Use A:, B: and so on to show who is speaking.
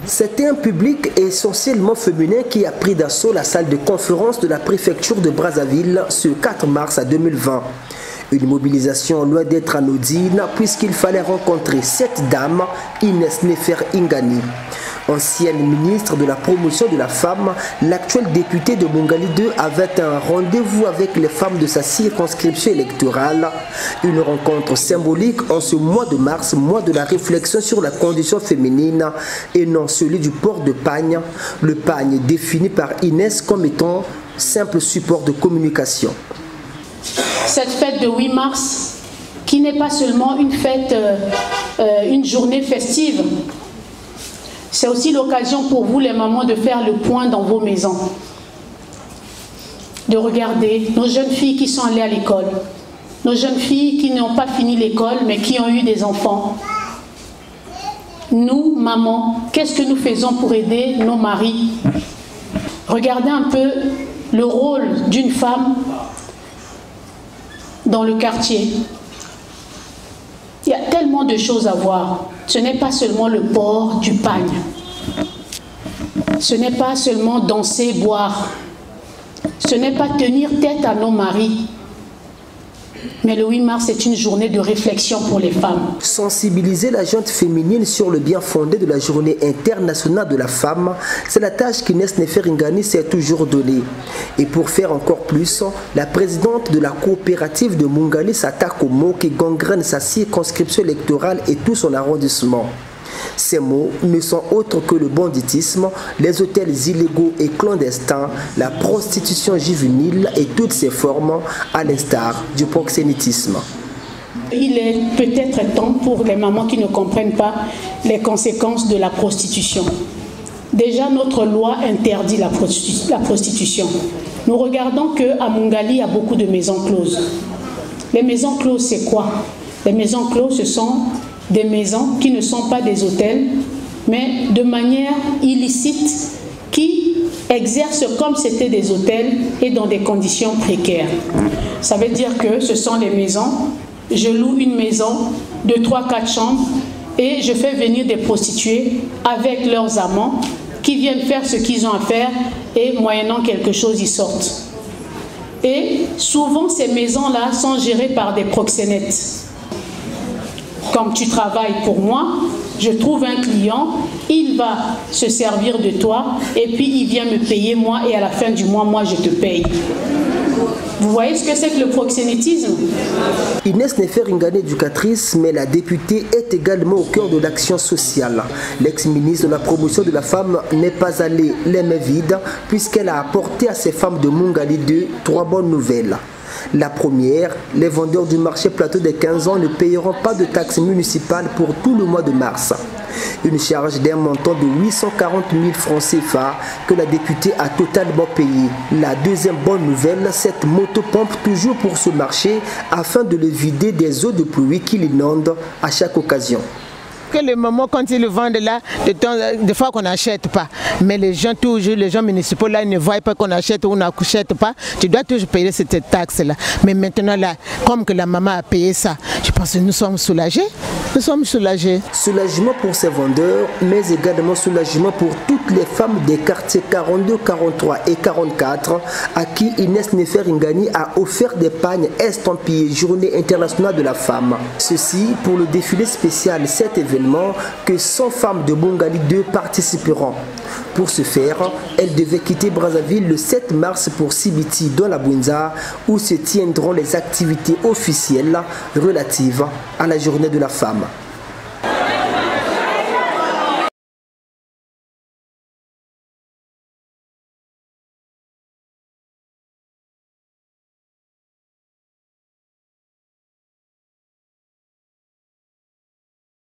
A: C'était un public essentiellement féminin qui a pris d'assaut la salle de conférence de la préfecture de Brazzaville ce 4 mars 2020. Une mobilisation loin d'être anodine puisqu'il fallait rencontrer cette dame, Inès Nefer Ingani. Ancienne ministre de la promotion de la femme, l'actuelle députée de Mungali 2 avait un rendez-vous avec les femmes de sa circonscription électorale. Une rencontre symbolique en ce mois de mars, mois de la réflexion sur la condition féminine et non celui du port de pagne. Le pagne défini par Inès comme étant simple support de communication.
B: Cette fête de 8 mars, qui n'est pas seulement une fête, une journée festive, c'est aussi l'occasion pour vous les mamans de faire le point dans vos maisons. De regarder nos jeunes filles qui sont allées à l'école, nos jeunes filles qui n'ont pas fini l'école mais qui ont eu des enfants. Nous, mamans, qu'est-ce que nous faisons pour aider nos maris? Regardez un peu le rôle d'une femme dans le quartier. Il y a tellement de choses à voir. Ce n'est pas seulement le port du pagne. Ce n'est pas seulement danser, boire. Ce n'est pas tenir tête à nos maris. Mais le 8 mars est une journée de réflexion pour les femmes.
A: Sensibiliser la gente féminine sur le bien fondé de la journée internationale de la femme, c'est la tâche qu'Inès Nefer Ingani s'est toujours donnée. Et pour faire encore plus, la présidente de la coopérative de Mungali s'attaque aux maux qui gangrènent sa circonscription électorale et tout son arrondissement. Ces mots ne sont autres que le banditisme, les hôtels illégaux et clandestins, la prostitution juvénile et toutes ses formes, à l'instar du proxénétisme.
B: Il est peut-être temps pour les mamans qui ne comprennent pas les conséquences de la prostitution. Déjà, notre loi interdit la prostitution. Nous regardons qu'à Mungali, il y a beaucoup de maisons closes. Les maisons closes, c'est quoi? Les maisons closes, ce sont des maisons qui ne sont pas des hôtels, mais de manière illicite, qui exercent comme c'était des hôtels et dans des conditions précaires. Ça veut dire que ce sont des maisons, je loue une maison de 3-4 chambres et je fais venir des prostituées avec leurs amants qui viennent faire ce qu'ils ont à faire et moyennant quelque chose, ils sortent. Et souvent, ces maisons-là sont gérées par des proxénètes. Comme tu travailles pour moi, je trouve un client, il va se servir de toi et puis il vient me payer moi et à la fin du mois, moi je te paye. Vous voyez ce que c'est que le proxénétisme?
A: Inès Nefer Ingani, éducatrice, mais la députée est également au cœur de l'action sociale. L'ex-ministre de la promotion de la femme n'est pas allée les mains vides puisqu'elle a apporté à ces femmes de Mungali 2 3 bonnes nouvelles. La première, les vendeurs du marché plateau des 15 ans ne payeront pas de taxes municipales pour tout le mois de mars. Une charge d'un montant de 840 000 francs CFA que la députée a totalement payé. La deuxième bonne nouvelle, cette moto pompe toujours pour ce marché afin de le vider des eaux de pluie qui l'inondent à chaque occasion.
C: Que le moment quand ils le vendent là, des fois qu'on n'achète pas. Mais les gens toujours, les gens municipaux là, ils ne voient pas qu'on achète ou on n'achète pas. Tu dois toujours payer cette taxe là. Mais maintenant là, comme que la maman a payé ça, je pense que nous sommes soulagés. Nous sommes soulagés.
A: Soulagement pour ces vendeurs, mais également soulagement pour toutes les femmes des quartiers 42, 43 et 44 à qui Inès Nefer Ingani a offert des pagnes estampillées Journée internationale de la femme. Ceci pour le défilé spécial cet événement que 100 femmes de Mungali 2 participeront. Pour ce faire, elles devaient quitter Brazzaville le 7 mars pour Sibiti dans la Bouinza où se tiendront les activités officielles relatives à la journée de la femme.